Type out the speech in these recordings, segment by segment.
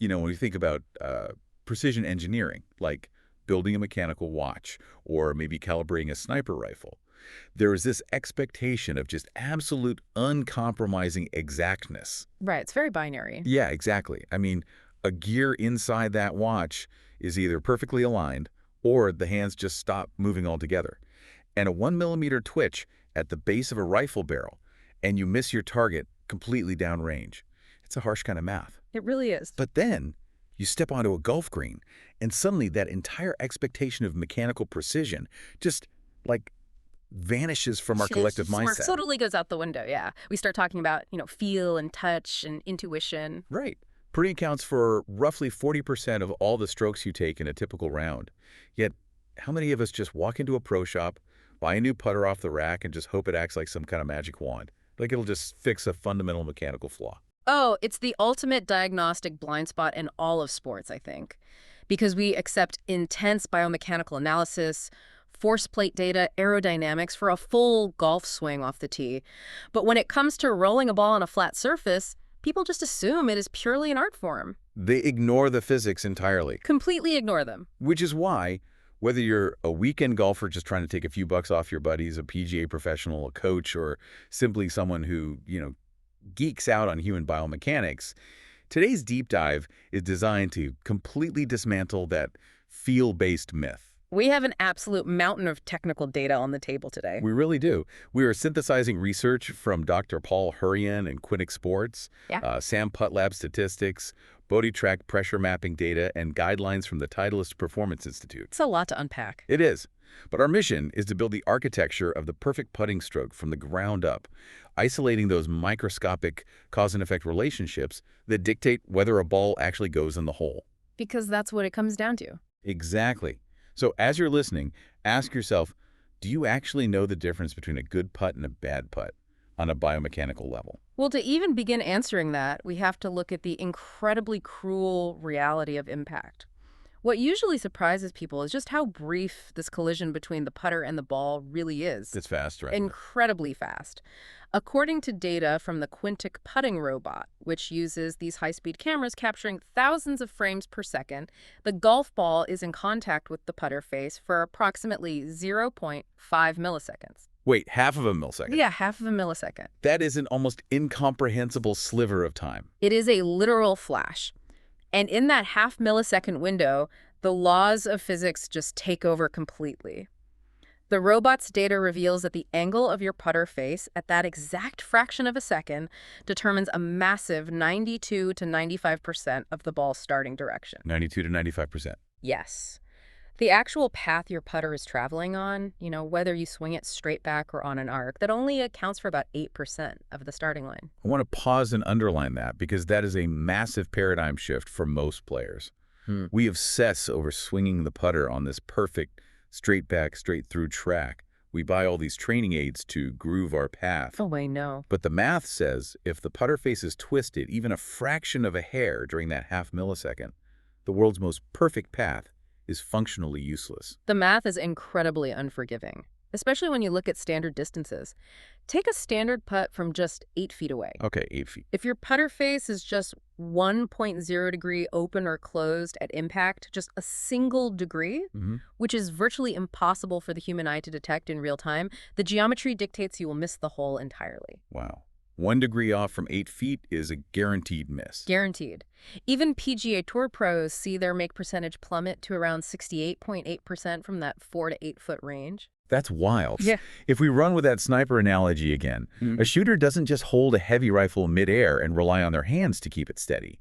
when you think about precision engineering, like building a mechanical watch or maybe calibrating a sniper rifle, there is this expectation of just absolute uncompromising exactness. Right, it's very binary. Yeah, exactly. I mean, a gear inside that watch is either perfectly aligned or the hands just stop moving altogether. And a 1 millimeter twitch at the base of a rifle barrel, and you miss your target completely downrange. It's a harsh kind of math. It really is. But then you step onto a golf green, and suddenly that entire expectation of mechanical precision just, like, vanishes from our collective mindset. Totally goes out the window, yeah. We start talking about, feel and touch and intuition. Right. Putting accounts for roughly 40% of all the strokes you take in a typical round. Yet, how many of us just walk into a pro shop, buy a new putter off the rack, and just hope it acts like some kind of magic wand? Like it'll just fix a fundamental mechanical flaw. Oh, it's the ultimate diagnostic blind spot in all of sports, I think. Because we accept intense biomechanical analysis, force plate data, aerodynamics for a full golf swing off the tee. But when it comes to rolling a ball on a flat surface, people just assume it is purely an art form. They ignore the physics entirely. Completely ignore them. Which is why, whether you're a weekend golfer just trying to take a few bucks off your buddies, a PGA professional, a coach, or simply someone who, geeks out on human biomechanics, today's deep dive is designed to completely dismantle that feel-based myth. We have an absolute mountain of technical data on the table today. We really do. We are synthesizing research from Dr. Paul Hurrian and Quintic Sports, Sam Putlab statistics, BodyTrack pressure mapping data, and guidelines from the Titleist Performance Institute. It's a lot to unpack. It is. But our mission is to build the architecture of the perfect putting stroke from the ground up, isolating those microscopic cause and effect relationships that dictate whether a ball actually goes in the hole. Because that's what it comes down to. Exactly. So as you're listening, ask yourself, do you actually know the difference between a good putt and a bad putt on a biomechanical level? Well, to even begin answering that, we have to look at the incredibly cruel reality of impact. What usually surprises people is just how brief this collision between the putter and the ball really is. It's fast, right? Incredibly fast. According to data from the Quintic putting robot, which uses these high-speed cameras capturing thousands of frames per second, the golf ball is in contact with the putter face for approximately 0.5 milliseconds. Wait, half of a millisecond? Yeah, half of a millisecond. That is an almost incomprehensible sliver of time. It is a literal flash. And in that half millisecond window, the laws of physics just take over completely. The robot's data reveals that the angle of your putter face at that exact fraction of a second determines a massive 92 to 95% of the ball's starting direction. 92 to 95%. Yes. The actual path your putter is traveling on, whether you swing it straight back or on an arc, that only accounts for about 8% of the starting line. I want to pause and underline that because that is a massive paradigm shift for most players. We obsess over swinging the putter on this perfect straight back, straight through track. We buy all these training aids to groove our path. Oh, I know. But the math says if the putter face is twisted even a fraction of a hair during that half millisecond, the world's most perfect path is functionally useless. The math is incredibly unforgiving, especially when you look at standard distances. Take a standard putt from just 8 feet away. Okay, 8 feet. If your putter face is just 1.0 degree open or closed at impact, just a single degree, which is virtually impossible for the human eye to detect in real time, the geometry dictates you will miss the hole entirely. Wow. 1 degree off from 8 feet is a guaranteed miss. Guaranteed. Even PGA Tour pros see their make percentage plummet to around 68.8% from that 4 to 8 foot range. That's wild. Yeah. If we run with that sniper analogy again, a shooter doesn't just hold a heavy rifle midair and rely on their hands to keep it steady.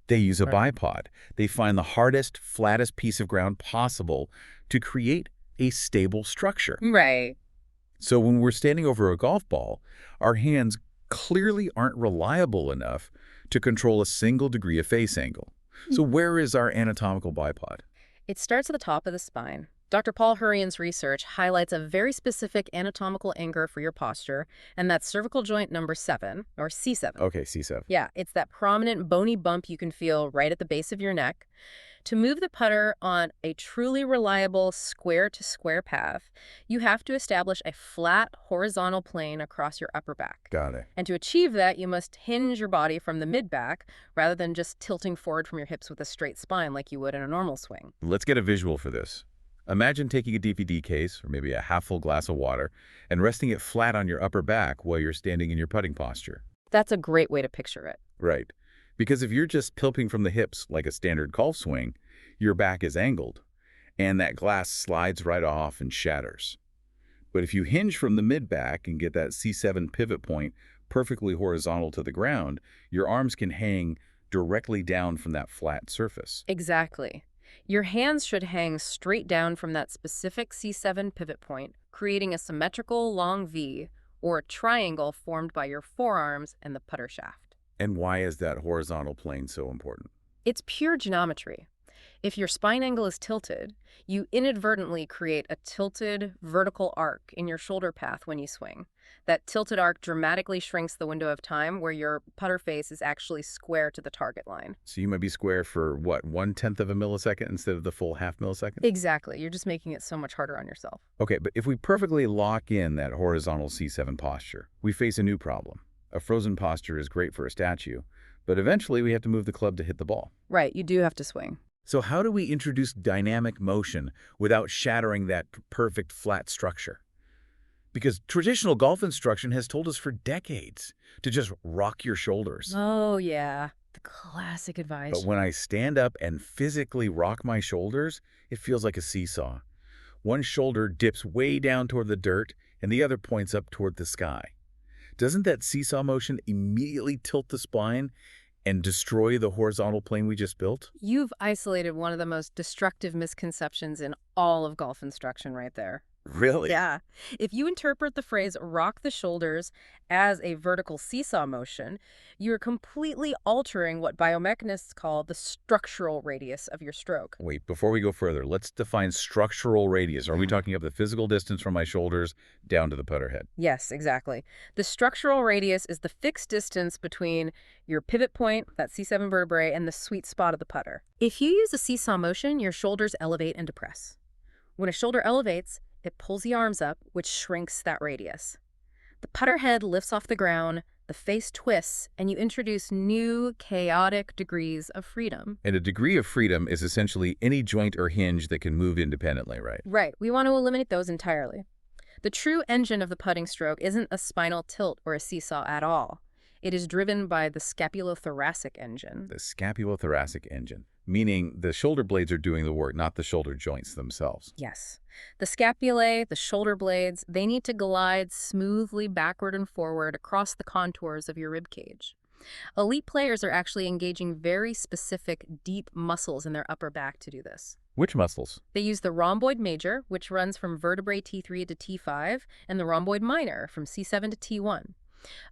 They use a bipod. They find the hardest, flattest piece of ground possible to create a stable structure. Right. So when we're standing over a golf ball, our hands clearly aren't reliable enough to control a single degree of face angle. So where is our anatomical bipod? It starts at the top of the spine, Dr. Paul Hurrian's research highlights a very specific anatomical anchor for your posture, and that's cervical joint number 7, or C7. Okay, C7. Yeah, it's that prominent bony bump you can feel right at the base of your neck. To move the putter on a truly reliable square-to-square path, you have to establish a flat, horizontal plane across your upper back. Got it. And to achieve that, you must hinge your body from the mid-back rather than just tilting forward from your hips with a straight spine like you would in a normal swing. Let's get a visual for this. Imagine taking a DVD case, or maybe a half-full glass of water, and resting it flat on your upper back while you're standing in your putting posture. That's a great way to picture it. Right. Because if you're just tilting from the hips like a standard golf swing, your back is angled, and that glass slides right off and shatters. But if you hinge from the mid-back and get that C7 pivot point perfectly horizontal to the ground, your arms can hang directly down from that flat surface. Exactly. Your hands should hang straight down from that specific C7 pivot point, creating a symmetrical long V, or a triangle formed by your forearms and the putter shaft. And why is that horizontal plane so important? It's pure geometry. If your spine angle is tilted, you inadvertently create a tilted vertical arc in your shoulder path when you swing. That tilted arc dramatically shrinks the window of time where your putter face is actually square to the target line. So you might be square for, what, 1/10 of a millisecond instead of the full half millisecond? Exactly. You're just making it so much harder on yourself. Okay, but if we perfectly lock in that horizontal C7 posture, we face a new problem. A frozen posture is great for a statue, but eventually we have to move the club to hit the ball. Right, you do have to swing. So how do we introduce dynamic motion without shattering that perfect flat structure? Because traditional golf instruction has told us for decades to just rock your shoulders. Oh, yeah. The classic advice. But when I stand up and physically rock my shoulders, it feels like a seesaw. One shoulder dips way down toward the dirt, and the other points up toward the sky. Doesn't that seesaw motion immediately tilt the spine and destroy the horizontal plane we just built? You've isolated one of the most destructive misconceptions in all of golf instruction right there. Really? Yeah. If you interpret the phrase rock the shoulders as a vertical seesaw motion, you're completely altering what biomechanists call the structural radius of your stroke. Wait, before we go further, let's define structural radius. Are we talking of the physical distance from my shoulders down to the putter head? Yes, exactly. The structural radius is the fixed distance between your pivot point, that C7 vertebrae, and the sweet spot of the putter. If you use a seesaw motion, your shoulders elevate and depress. When a shoulder elevates, it pulls the arms up, which shrinks that radius. The putter head lifts off the ground, the face twists, and you introduce new, chaotic degrees of freedom. And a degree of freedom is essentially any joint or hinge that can move independently, right? Right. We want to eliminate those entirely. The true engine of the putting stroke isn't a spinal tilt or a seesaw at all. It is driven by the scapulothoracic engine. The scapulothoracic engine, meaning the shoulder blades are doing the work, not the shoulder joints themselves. Yes. The scapulae, the shoulder blades, they need to glide smoothly backward and forward across the contours of your rib cage. Elite players are actually engaging very specific, deep muscles in their upper back to do this. Which muscles? They use the rhomboid major, which runs from vertebrae T3 to T5, and the rhomboid minor from C7 to T1.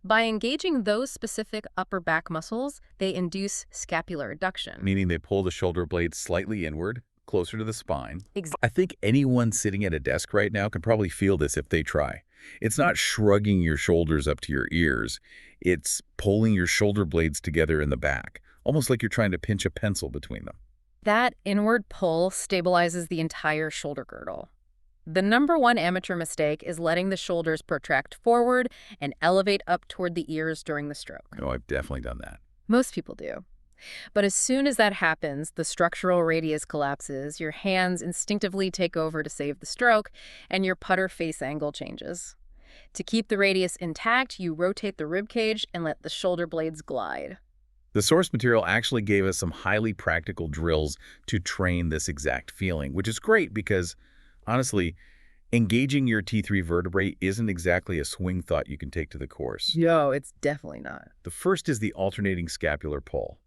By engaging those specific upper back muscles, they induce scapular adduction. Meaning they pull the shoulder blades slightly inward, closer to the spine. Exactly. I think anyone sitting at a desk right now can probably feel this if they try. It's not shrugging your shoulders up to your ears. It's pulling your shoulder blades together in the back, almost like you're trying to pinch a pencil between them. That inward pull stabilizes the entire shoulder girdle. The #1 amateur mistake is letting the shoulders protract forward and elevate up toward the ears during the stroke. Oh, I've definitely done that. Most people do. But as soon as that happens, the structural radius collapses, your hands instinctively take over to save the stroke, and your putter face angle changes. To keep the radius intact, you rotate the rib cage and let the shoulder blades glide. The source material actually gave us some highly practical drills to train this exact feeling, which is great because, honestly, engaging your T3 vertebrae isn't exactly a swing thought you can take to the course. No, it's definitely not. The first is the alternating scapular pull.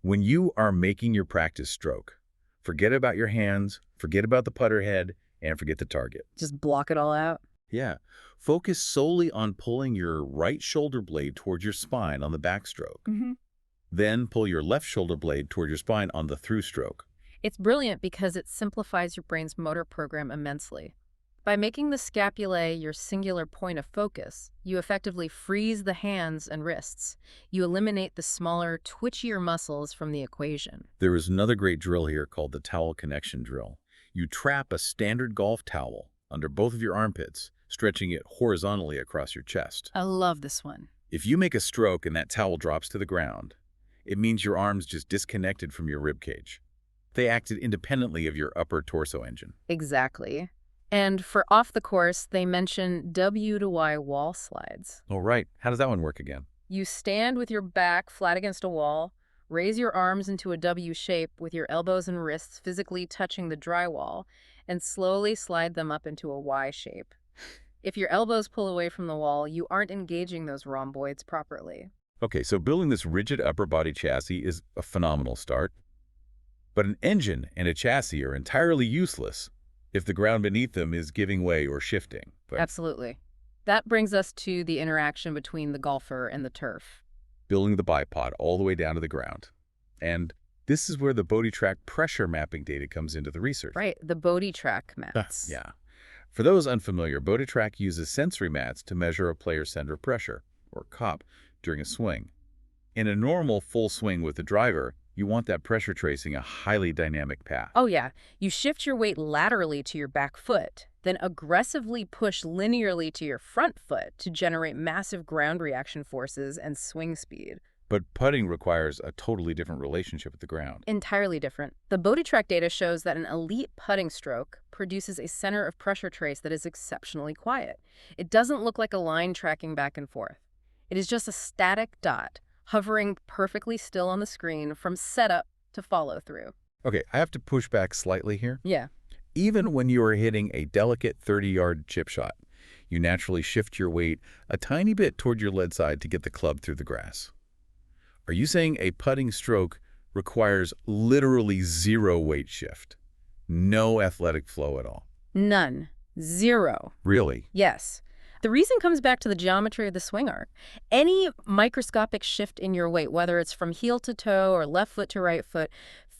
When you are making your practice stroke, forget about your hands, forget about the putter head, and forget the target. Just block it all out. Yeah. Focus solely on pulling your right shoulder blade toward your spine on the backstroke. Then pull your left shoulder blade toward your spine on the through stroke. It's brilliant because it simplifies your brain's motor program immensely. By making the scapulae your singular point of focus, you effectively freeze the hands and wrists. You eliminate the smaller, twitchier muscles from the equation. There is another great drill here called the towel connection drill. You trap a standard golf towel under both of your armpits, stretching it horizontally across your chest. I love this one. If you make a stroke and that towel drops to the ground, it means your arms just disconnected from your rib cage. They acted independently of your upper torso engine. Exactly. And for off the course, they mention W to Y wall slides. Oh, right. How does that one work again? You stand with your back flat against a wall, raise your arms into a W shape with your elbows and wrists physically touching the drywall, and slowly slide them up into a Y shape. If your elbows pull away from the wall, you aren't engaging those rhomboids properly. Okay, so building this rigid upper body chassis is a phenomenal start. But an engine and a chassis are entirely useless if the ground beneath them is giving way or shifting. But Absolutely. That brings us to the interaction between the golfer and the turf. building the bipod all the way down to the ground. And this is where the BodyTrack pressure mapping data comes into the research. Right, the BodyTrack mats. Yeah. For those unfamiliar, BodyTrack uses sensory mats to measure a player's center of pressure, or COP, during a swing. In a normal full swing with the driver, you want that pressure tracing a highly dynamic path. Oh yeah, you shift your weight laterally to your back foot, then aggressively push linearly to your front foot to generate massive ground reaction forces and swing speed. But putting requires a totally different relationship with the ground. Entirely different. The BodyTrack data shows that an elite putting stroke produces a center of pressure trace that is exceptionally quiet. It doesn't look like a line tracking back and forth. It is just a static dot, hovering perfectly still on the screen from setup to follow through. Okay, I have to push back slightly here. Yeah. Even when you are hitting a delicate 30-yard chip shot, you naturally shift your weight a tiny bit toward your lead side to get the club through the grass. Are you saying a putting stroke requires literally zero weight shift? No athletic flow at all? None. Zero. Really? Yes. The reason comes back to the geometry of the swing arc. Any microscopic shift in your weight, whether it's from heel to toe or left foot to right foot,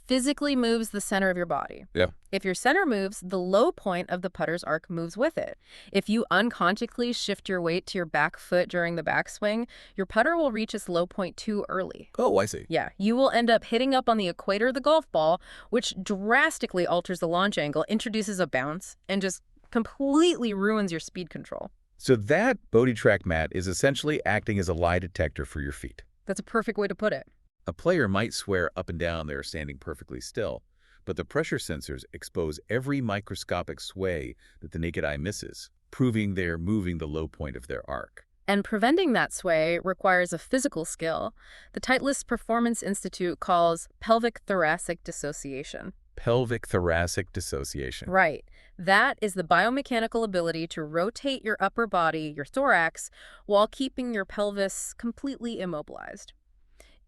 physically moves the center of your body. Yeah. If your center moves, the low point of the putter's arc moves with it. If you unconsciously shift your weight to your back foot during the backswing, your putter will reach its low point too early. Oh, I see. Yeah, you will end up hitting up on the equator of the golf ball, which drastically alters the launch angle, introduces a bounce, and just completely ruins your speed control. So that BodyTrack mat is essentially acting as a lie detector for your feet. That's a perfect way to put it. A player might swear up and down they are standing perfectly still, but the pressure sensors expose every microscopic sway that the naked eye misses, proving they're moving the low point of their arc. And preventing that sway requires a physical skill the Titleist Performance Institute calls pelvic thoracic dissociation. Pelvic thoracic dissociation. Right. That is the biomechanical ability to rotate your upper body, your thorax, while keeping your pelvis completely immobilized.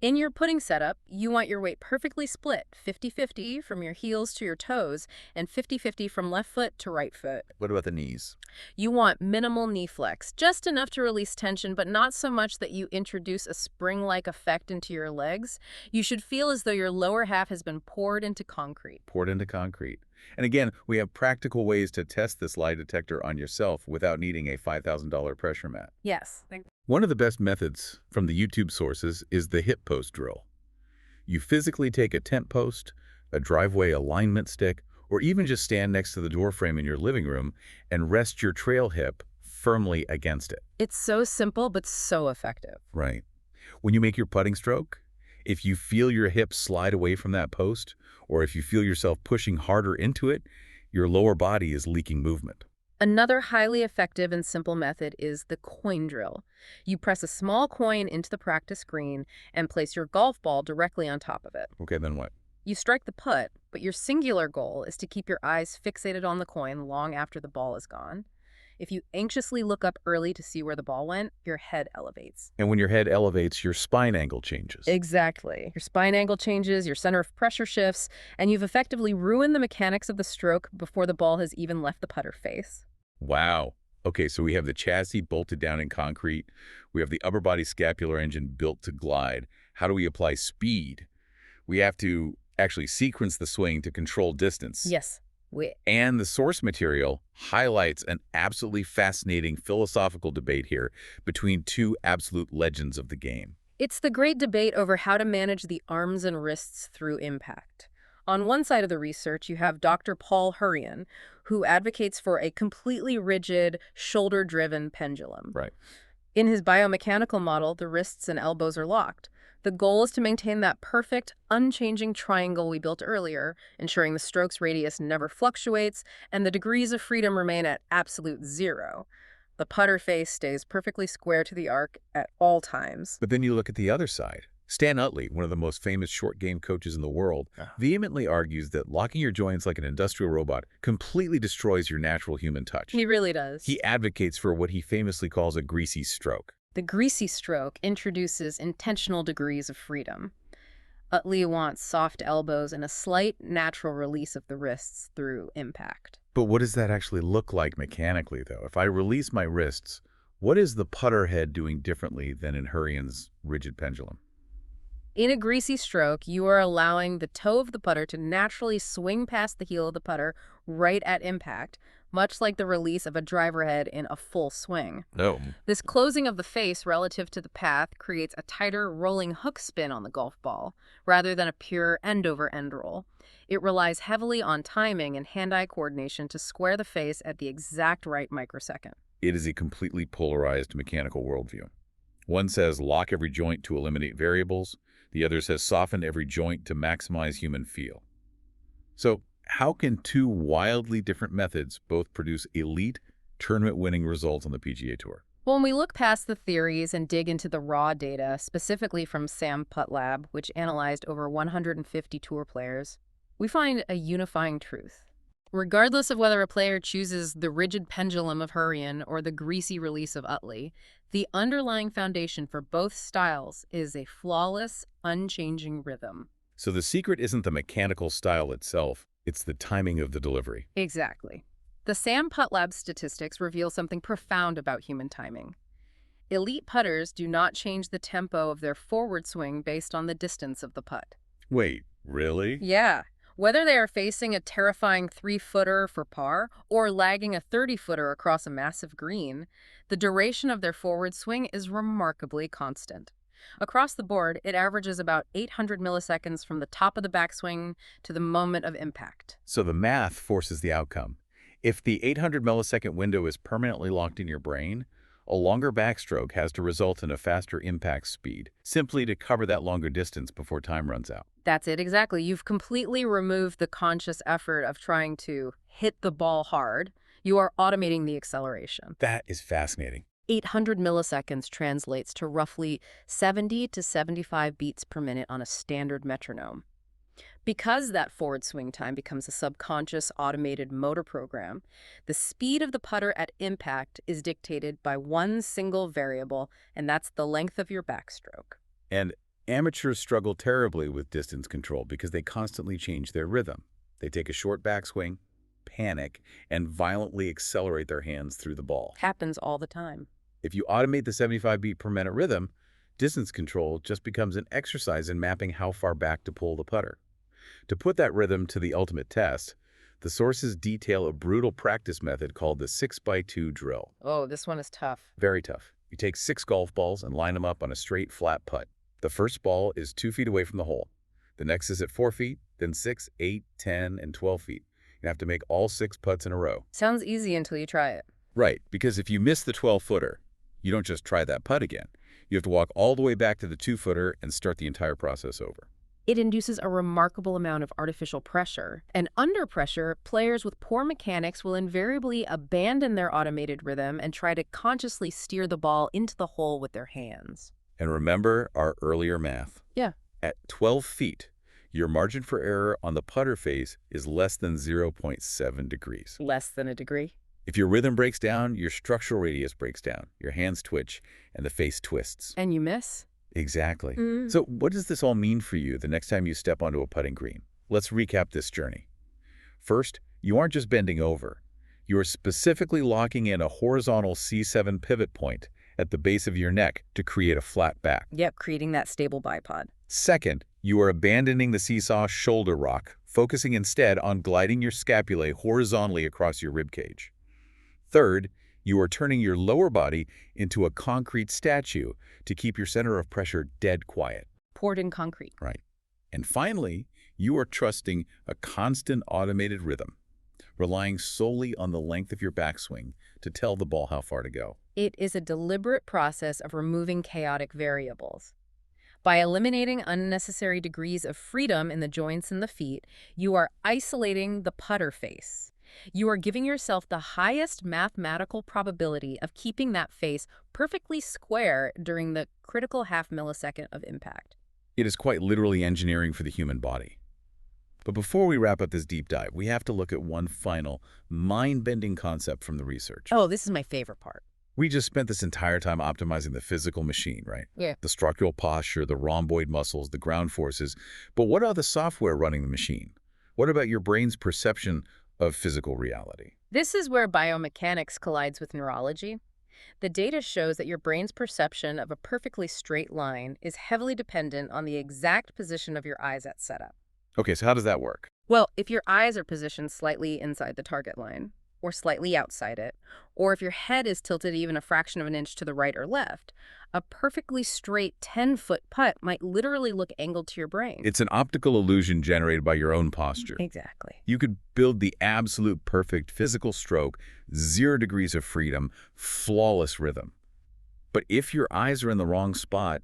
In your putting setup, you want your weight perfectly split, 50-50 from your heels to your toes and 50-50 from left foot to right foot. What about the knees? You want minimal knee flex, just enough to release tension, but not so much that you introduce a spring-like effect into your legs. You should feel as though your lower half has been poured into concrete. Poured into concrete. And again, we have practical ways to test this lie detector on yourself without needing a $5,000 pressure mat. Yes. One of the best methods from the YouTube sources is the hip post drill. You physically take a tent post, a driveway alignment stick, or even just stand next to the door frame in your living room and rest your trail hip firmly against it. It's so simple, but so effective. Right. When you make your putting stroke, if you feel your hip slide away from that post, or if you feel yourself pushing harder into it, your lower body is leaking movement. Another highly effective and simple method is the coin drill. You press a small coin into the practice green and place your golf ball directly on top of it. Okay, then what? You strike the putt, but your singular goal is to keep your eyes fixated on the coin long after the ball is gone. If you anxiously look up early to see where the ball went, your head elevates. And when your head elevates, your spine angle changes. Exactly. Your spine angle changes, your center of pressure shifts, and you've effectively ruined the mechanics of the stroke before the ball has even left the putter face. Wow. Okay, so we have the chassis bolted down in concrete. We have the upper body scapular engine built to glide. How do we apply speed? We have to actually sequence the swing to control distance. Yes. We And the source material highlights an absolutely fascinating philosophical debate here between two absolute legends of the game. It's the great debate over how to manage the arms and wrists through impact. On one side of the research, you have Dr. Paul Hurrian, who advocates for a completely rigid, shoulder-driven pendulum. Right. In his biomechanical model, the wrists and elbows are locked. The goal is to maintain that perfect, unchanging triangle we built earlier, ensuring the stroke's radius never fluctuates and the degrees of freedom remain at absolute zero. The putter face stays perfectly square to the arc at all times. But then you look at the other side. Stan Utley, one of the most famous short game coaches in the world, vehemently argues that locking your joints like an industrial robot completely destroys your natural human touch. He really does. He advocates for what he famously calls a greasy stroke. The greasy stroke introduces intentional degrees of freedom. Utley wants soft elbows and a slight natural release of the wrists through impact. But what does that actually look like mechanically, though? If I release my wrists, what is the putter head doing differently than in Hurrian's rigid pendulum? In a greasy stroke, you are allowing the toe of the putter to naturally swing past the heel of the putter right at impact, much like the release of a driver head in a full swing. No. This closing of the face relative to the path creates a tighter rolling hook spin on the golf ball, rather than a pure end-over-end roll. It relies heavily on timing and hand-eye coordination to square the face at the exact right microsecond. It is a completely polarized mechanical worldview. One says lock every joint to eliminate variables. The other says soften every joint to maximize human feel. So how can two wildly different methods both produce elite, tournament-winning results on the PGA Tour? When we look past the theories and dig into the raw data, specifically from Sam Putt Lab, which analyzed over 150 tour players, we find a unifying truth. Regardless of whether a player chooses the rigid pendulum of Hurrian or the greasy release of Utley, the underlying foundation for both styles is a flawless, unchanging rhythm. So the secret isn't the mechanical style itself, it's the timing of the delivery. Exactly. The Sam Putt Lab statistics reveal something profound about human timing. Elite putters do not change the tempo of their forward swing based on the distance of the putt. Wait, really? Yeah. Whether they are facing a terrifying 3-footer for par or lagging a 30-footer across a massive green, the duration of their forward swing is remarkably constant. Across the board, it averages about 800 milliseconds from the top of the backswing to the moment of impact. So the math forces the outcome. If the 800 millisecond window is permanently locked in your brain, a longer backstroke has to result in a faster impact speed, simply to cover that longer distance before time runs out. That's it, exactly. You've completely removed the conscious effort of trying to hit the ball hard. You are automating the acceleration. That is fascinating. 800 milliseconds translates to roughly 70 to 75 beats per minute on a standard metronome. Because that forward swing time becomes a subconscious automated motor program, the speed of the putter at impact is dictated by one single variable, and that's the length of your backstroke. And amateurs struggle terribly with distance control because they constantly change their rhythm. They take a short backswing, panic, and violently accelerate their hands through the ball. Happens all the time. If you automate the 75 beat per minute rhythm, distance control just becomes an exercise in mapping how far back to pull the putter. To put that rhythm to the ultimate test, the sources detail a brutal practice method called the 6x2 drill. Oh, this one is tough. Very tough. You take 6 golf balls and line them up on a straight, flat putt. The first ball is 2 feet away from the hole. The next is at 4 feet, then 6, 8, 10, and 12 feet. You have to make all 6 putts in a row. Sounds easy until you try it. Right, because if you miss the 12-footer, you don't just try that putt again. You have to walk all the way back to the 2-footer and start the entire process over. It induces a remarkable amount of artificial pressure. And under pressure, players with poor mechanics will invariably abandon their automated rhythm and try to consciously steer the ball into the hole with their hands. And remember our earlier math. Yeah. At 12 feet, your margin for error on the putter face is less than 0.7 degrees. Less than a degree. If your rhythm breaks down, your structural radius breaks down, your hands twitch, and the face twists. And you miss? Exactly. So what does this all mean for you the next time you step onto a putting green? Let's recap this journey. First, you aren't just bending over. You are specifically locking in a horizontal C7 pivot point at the base of your neck to create a flat back. Yep, creating that stable bipod. Second, You are abandoning the seesaw shoulder rock, focusing instead on gliding your scapulae horizontally across your rib cage. Third, you are turning your lower body into a concrete statue to keep your center of pressure dead quiet. Poured in concrete. Right. And finally, you are trusting a constant automated rhythm, relying solely on the length of your backswing to tell the ball how far to go. It is a deliberate process of removing chaotic variables. By eliminating unnecessary degrees of freedom in the joints and the feet, you are isolating the putter face. You are giving yourself the highest mathematical probability of keeping that face perfectly square during the critical half millisecond of impact. It is quite literally engineering for the human body. But before we wrap up this deep dive, we have to look at one final, mind-bending concept from the research. Oh, this is my favorite part. We just spent this entire time optimizing the physical machine, right? Yeah. The structural posture, the rhomboid muscles, the ground forces. But what about the software running the machine? What about your brain's perception of physical reality? This is where biomechanics collides with neurology. The data shows that your brain's perception of a perfectly straight line is heavily dependent on the exact position of your eyes at setup. Okay, so how does that work? Well, if your eyes are positioned slightly inside the target line, or slightly outside it, or if your head is tilted even a fraction of an inch to the right or left, a perfectly straight 10-foot putt might literally look angled to your brain. It's an optical illusion generated by your own posture. Exactly. You could build the absolute perfect physical stroke, 0 degrees of freedom, flawless rhythm. But if your eyes are in the wrong spot,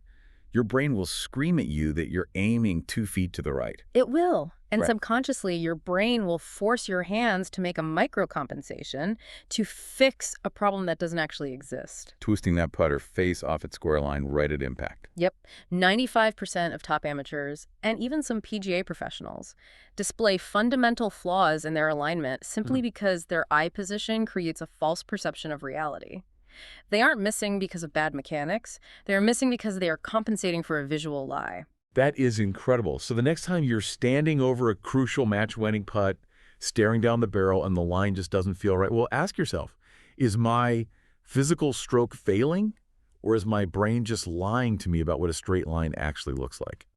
your brain will scream at you that you're aiming 2 feet to the right. It will. And Right. subconsciously, your brain will force your hands to make a microcompensation to fix a problem that doesn't actually exist. Twisting that putter face off its square line right at impact. Yep. 95% of top amateurs, and even some PGA professionals, display fundamental flaws in their alignment simply because their eye position creates a false perception of reality. They aren't missing because of bad mechanics. They're missing because they are compensating for a visual lie. That is incredible. So the next time you're standing over a crucial match-winning putt, staring down the barrel, and the line just doesn't feel right, well, ask yourself, is my physical stroke failing, or is my brain just lying to me about what a straight line actually looks like?